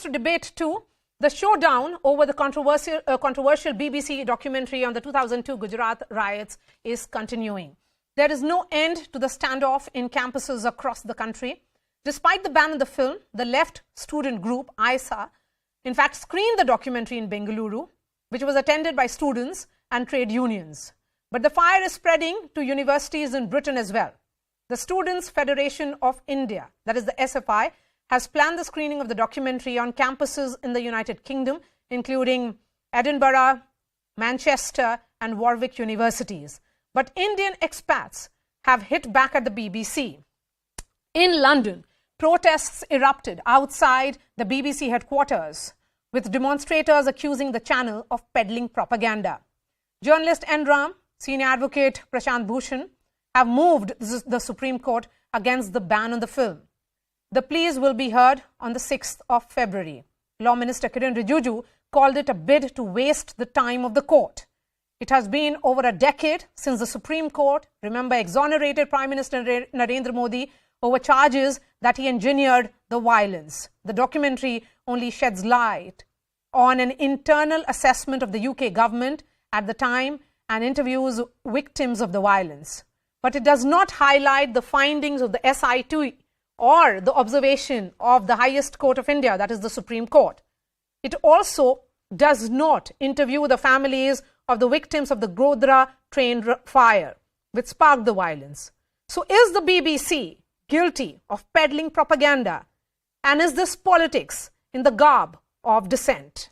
to debate 2. The showdown over the controversial BBC documentary on the 2002 Gujarat riots is continuing. There is no end to the standoff in campuses across the country. Despite the ban on the film, the left student group, ISA, in fact screened the documentary in Bengaluru, which was attended by students and trade unions. But the fire is spreading to universities in Britain as well. The Students' Federation of India, that is the SFI, has planned the screening of the documentary on campuses in the United Kingdom, including Edinburgh, Manchester and Warwick universities. But Indian expats have hit back at the BBC. In London, protests erupted outside the BBC headquarters, with demonstrators accusing the channel of peddling propaganda. Journalist N. Ram, senior advocate Prashant Bhushan have moved the Supreme Court against the ban on the film. The pleas will be heard on the 6th of February. Law Minister Kiran Rijiju called it a bid to waste the time of the court. It has been over a decade since the Supreme Court, remember, exonerated Prime Minister Narendra Modi over charges that he engineered the violence. The documentary only sheds light on an internal assessment of the UK government at the time and interviews victims of the violence. But it does not highlight the findings of the SIT or the observation of the highest court of India, that is the Supreme Court. It also does not interview the families of the victims of the Grodra train fire, which sparked the violence. So is the BBC guilty of peddling propaganda? And is this politics in the garb of dissent?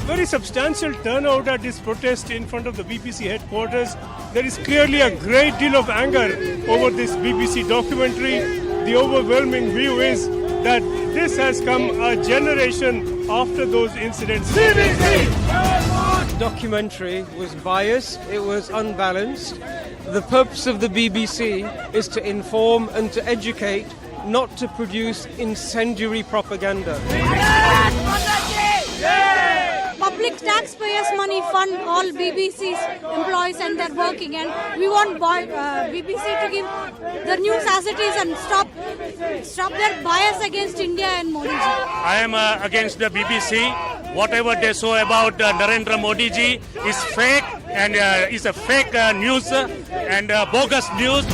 Very substantial turnout at this protest in front of the BBC headquarters. There is clearly a great deal of anger over this BBC documentary. The overwhelming view is that this has come a generation after those incidents. The documentary was biased, it was unbalanced. The purpose of the BBC is to inform and to educate, not to produce incendiary propaganda. Public taxpayers' money fund all BBC's employees and their working, and we want BBC to give the news as it is and stop their bias against India and Modi ji. I am against the BBC. Whatever they show about Narendra Modi ji is fake and is a fake news and bogus news.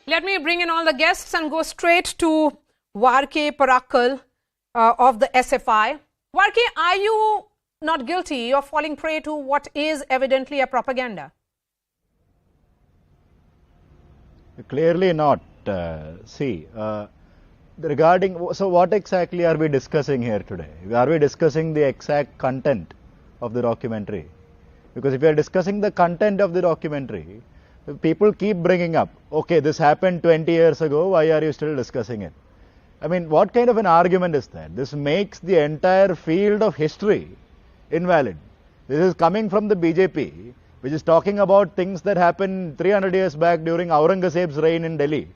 Let me bring in all the guests and go straight to Varkey Parakkal of the SFI. Varkey, are you not guilty of falling prey to what is evidently a propaganda? Clearly not. Regarding, so what exactly are we discussing here today? Are we discussing the exact content of the documentary? Because if we are discussing the content of the documentary, people keep bringing up, okay, this happened 20 years ago, why are you still discussing it? I mean, what kind of an argument is that? This makes the entire field of history invalid. This is coming from the BJP, which is talking about things that happened 300 years back during Aurangzeb's reign in Delhi.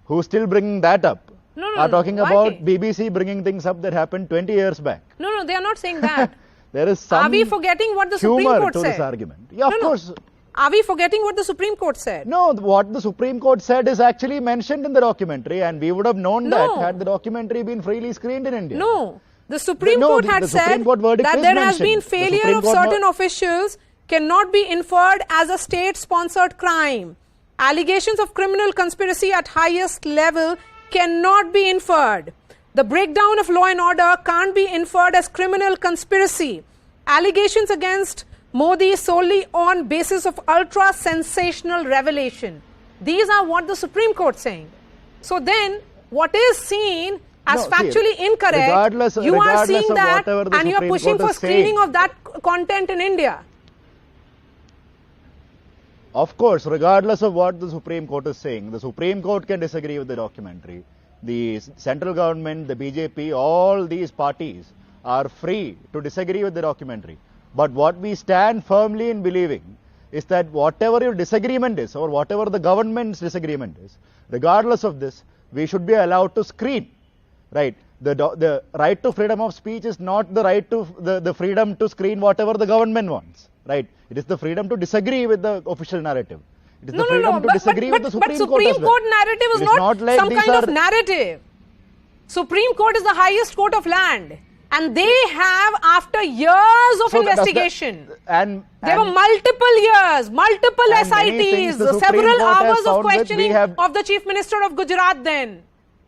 Who's still bringing that up? Are talking about BBC bringing things up that happened 20 years back. No, they are not saying that. There is some Are we forgetting what the Supreme Court said? This argument. Yeah, of course. Are we forgetting what the Supreme Court said? No, what the Supreme Court said is actually mentioned in the documentary, and we would have known that had the documentary been freely screened in India. No, the Supreme Court had said that there has been failure of certain officials cannot be inferred as a state-sponsored crime. Allegations of criminal conspiracy at highest level cannot be inferred. The breakdown of law and order can't be inferred as criminal conspiracy. Allegations against Modi solely on basis of ultra-sensational revelation. These are what the Supreme Court is saying. So then, what is seen as No, see, factually incorrect, you are regardless seeing of that whatever the and you are Supreme pushing Court for is screening saying. of that content in India. Of course, regardless of what the Supreme Court is saying, the Supreme Court can disagree with the documentary. The central government, the BJP, all these parties are free to disagree with the documentary. But what we stand firmly in believing is that whatever your disagreement is or whatever the government's disagreement is, regardless of this, we should be allowed to screen. Right? The right to freedom of speech is not the right to the freedom to screen whatever the government wants. Right? It is the freedom to disagree with the official narrative. It is the freedom to disagree with the Supreme Court Supreme as well. Court narrative is not like some kind of narrative. Supreme Court is the highest court of land. And they have, after years of investigation, there were multiple years, multiple SITs, several hours of questioning of the Chief Minister of Gujarat then,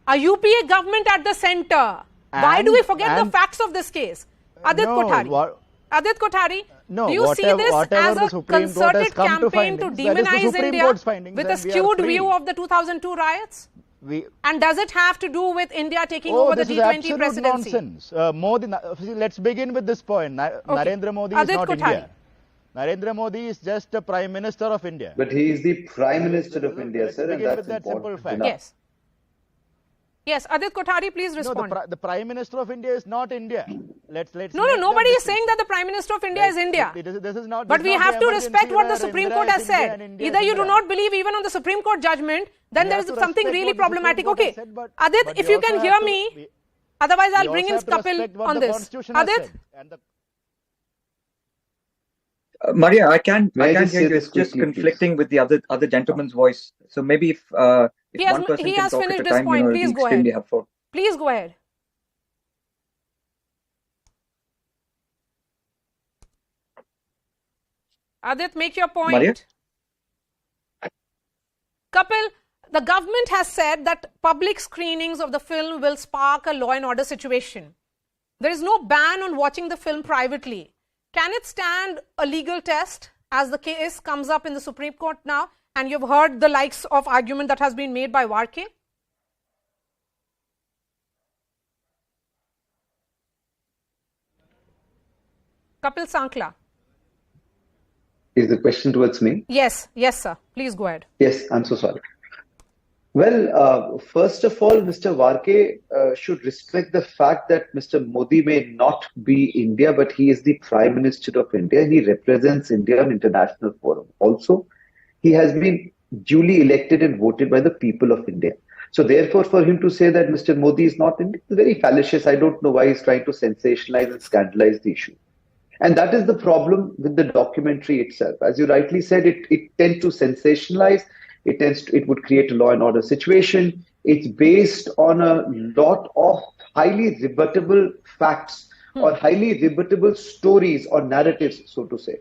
a UPA government at the center. Why do we forget the facts of this case? Adit Kothari. Adit Kothari, do you see this as a concerted campaign to demonize India with a skewed view of the 2002 riots? And does it have to do with India taking over the G20 presidency? Nonsense. Let's begin with this point. Narendra Modi is not India. Narendra Modi is just a Prime Minister of India. But he is the Prime Minister of India, sir, and that's that simple fact. Yes. Yes, Adit Kothari, please respond. No, the Prime Minister of India is not India. Nobody is saying that the Prime Minister of India is India. This is not. But we have to respect what the Supreme Court has said. Either you do not believe even on the Supreme Court judgment, then there is something really problematic. Okay, Adit, if you can hear me, otherwise I'll bring in Kapil on this. Adit? Marya, I can't hear you. It's just conflicting with the other gentleman's voice. So maybe if one person can talk at a time, it would be extremely helpful. Please go ahead. Adit, make your point. Marya? Kapil, the government has said that public screenings of the film will spark a law and order situation. There is no ban on watching the film privately. Can it stand a legal test as the case comes up in the Supreme Court now? And you've heard the likes of argument that has been made by Varkey? Kapil Sankhla. Is the question towards me? Yes, sir. Please go ahead. Yes, I'm so sorry. Well, first of all, Mr. Varkey should respect the fact that Mr. Modi may not be India, but he is the Prime Minister of India. He represents India on international forum. Also, he has been duly elected and voted by the people of India. So therefore, for him to say that Mr. Modi is not India is very fallacious. I don't know why he's trying to sensationalize and scandalize the issue. And that is the problem with the documentary itself. As you rightly said, it tends to sensationalize. It would create a law and order situation. It's based on a lot of highly rebuttable facts or highly rebuttable stories or narratives, so to say.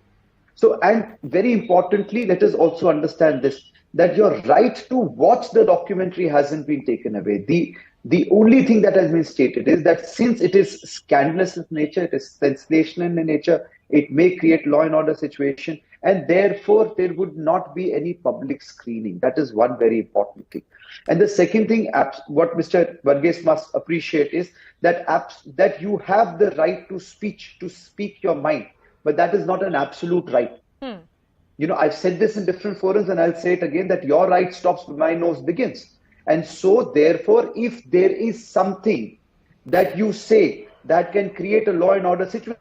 So, and very importantly, let us also understand this, that your right to watch the documentary hasn't been taken away. The only thing that has been stated is that since it is scandalous in nature, it is sensational in nature, it may create law and order situation, and therefore there would not be any public screening. That is one very important thing. And the second thing, what Mr. Varghese must appreciate is that you have the right to speak your mind, but that is not an absolute right. You know, I've said this in different forums and I'll say it again, that your right stops where my nose begins. And so therefore, if there is something that you say that can create a law and order situation,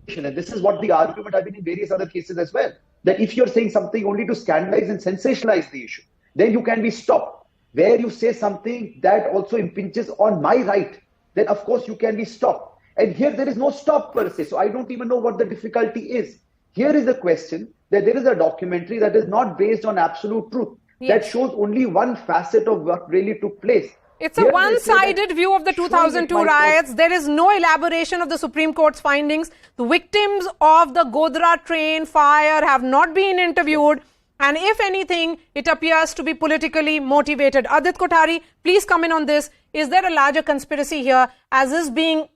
and this is what the argument I've been in various other cases as well, that if you're saying something only to scandalize and sensationalize the issue, then you can be stopped. Where you say something that also impinges on my right, then of course you can be stopped. And here there is no stop per se, so I don't even know what the difficulty is. Here is the question, that there is a documentary that is not based on absolute truth, that shows only one facet of what really took place. It's a one-sided view of the 2002 riots. There is no elaboration of the Supreme Court's findings. The victims of the Godhra train fire have not been interviewed. And if anything, it appears to be politically motivated. Adit Kothari, please come in on this. Is there a larger conspiracy here, as is being,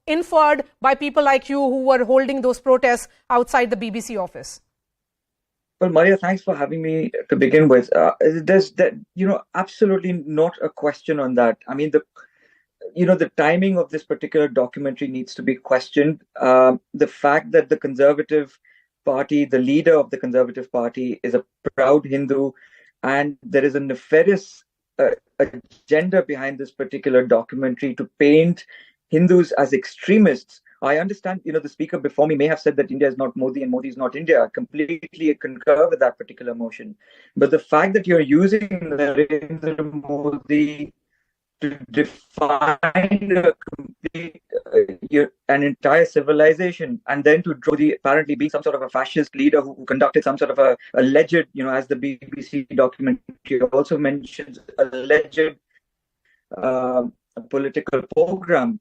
inferred by people like you who were holding those protests outside the BBC office? Well, Marya, thanks for having me to begin with. There's absolutely not a question on that. I mean, the timing of this particular documentary needs to be questioned. The fact that the Conservative Party, the leader of the Conservative Party, is a proud Hindu, and there is a nefarious agenda behind this particular documentary to paint Hindus as extremists. I understand, the speaker before me may have said that India is not Modi and Modi is not India. I completely concur with that particular motion. But the fact that you're using Narendra Modi to define a complete, an entire civilization, and then to draw apparently being some sort of a fascist leader who conducted some sort of a alleged, as the BBC documentary also mentions, alleged political program.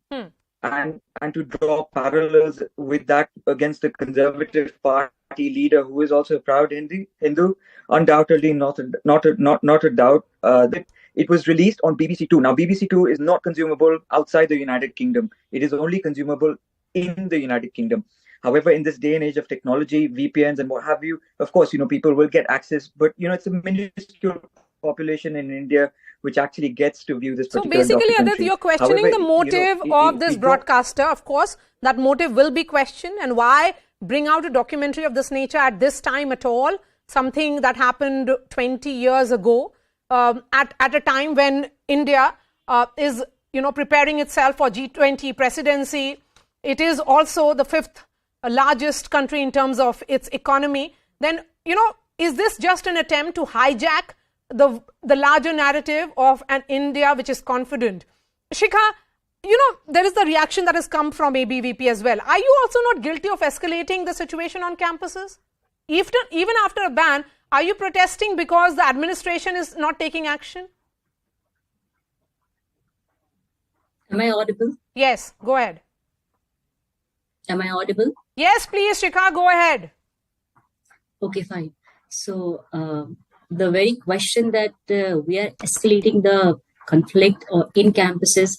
And to draw parallels with that against the Conservative Party leader, who is also a proud Hindu, undoubtedly not a doubt. That it was released on BBC Two. Now, BBC Two is not consumable outside the United Kingdom. It is only consumable in the United Kingdom. However, in this day and age of technology, VPNs and what have you, of course, people will get access. But it's a minuscule population in India which actually gets to view this particular documentary. So basically, Adit, you're questioning the motive of this broadcaster. Of course, that motive will be questioned. And why bring out a documentary of this nature at this time at all? Something that happened 20 years ago, at a time when India is, preparing itself for G20 presidency. It is also the 5th largest country in terms of its economy. Then, is this just an attempt to hijack the larger narrative of an India which is confident? Shikha, there is the reaction that has come from ABVP as well. Are you also not guilty of escalating the situation on campuses? Even after a ban, are you protesting because the administration is not taking action? Am I audible? Yes, go ahead. Am I audible? Yes, please, Shikha, go ahead. Okay, fine. So, the very question that we are escalating the conflict or in campuses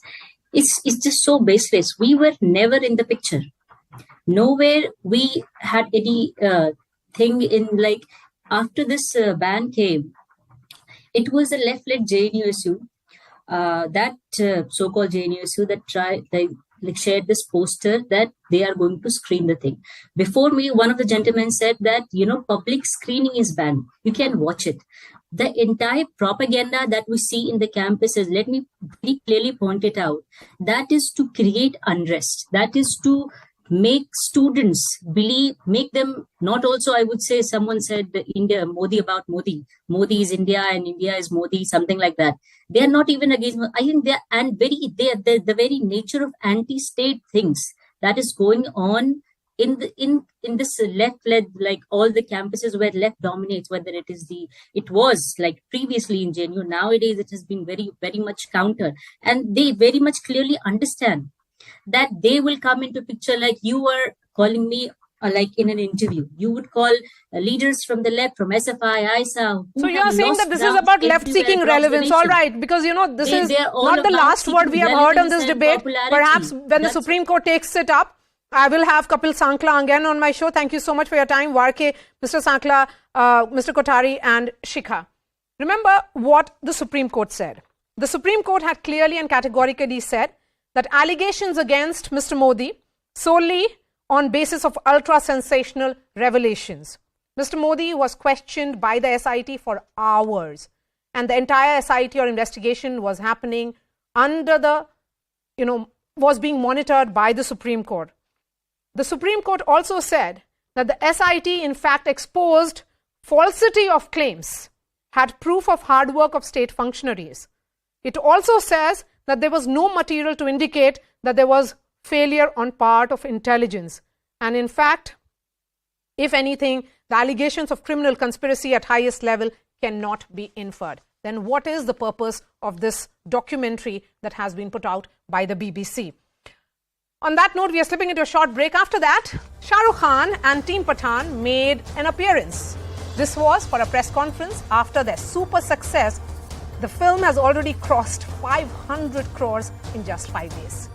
is just so baseless. We were never in the picture. Nowhere we had any thing in, like, after this ban came, it was a left-led JNUSU, that so-called JNUSU that shared this poster that they are going to screen the thing. Before me, one of the gentlemen said that, public screening is banned. You can watch it. The entire propaganda that we see in the campuses, let me very clearly point it out, that is to create unrest. That is to make students believe, make them not also, I would say, someone said India, Modi about Modi. Modi is India and India is Modi, something like that. They are not even against, I think they are the very nature of anti-state things that is going on in this left-led, like all the campuses where left dominates, whether it was like previously in JNU, nowadays it has been very, very much countered. And they very much clearly understand that they will come into picture, like you were calling me like in an interview. You would call leaders from the left, from SFI, ISA. So you are saying that this is about left-seeking relevance, all right, because this is not the last word we have heard on this debate. Perhaps when the Supreme Court takes it up, I will have Kapil Sankhla again on my show. Thank you so much for your time, Varkey, Mr. Sankhla, Mr. Kothari and Shikha. Remember what the Supreme Court said. The Supreme Court had clearly and categorically said that allegations against Mr. Modi solely on basis of ultra-sensational revelations. Mr. Modi was questioned by the SIT for hours, and the entire SIT or investigation was happening under the, was being monitored by the Supreme Court. The Supreme Court also said that the SIT in fact exposed falsity of claims, had proof of hard work of state functionaries. It also says that there was no material to indicate that there was failure on part of intelligence. And in fact, if anything, the allegations of criminal conspiracy at highest level cannot be inferred. Then what is the purpose of this documentary that has been put out by the BBC? On that note, we are slipping into a short break. After that, Shah Rukh Khan and Team Pathaan made an appearance. This was for a press conference after their super success. The film has already crossed 500 crores in just 5 days.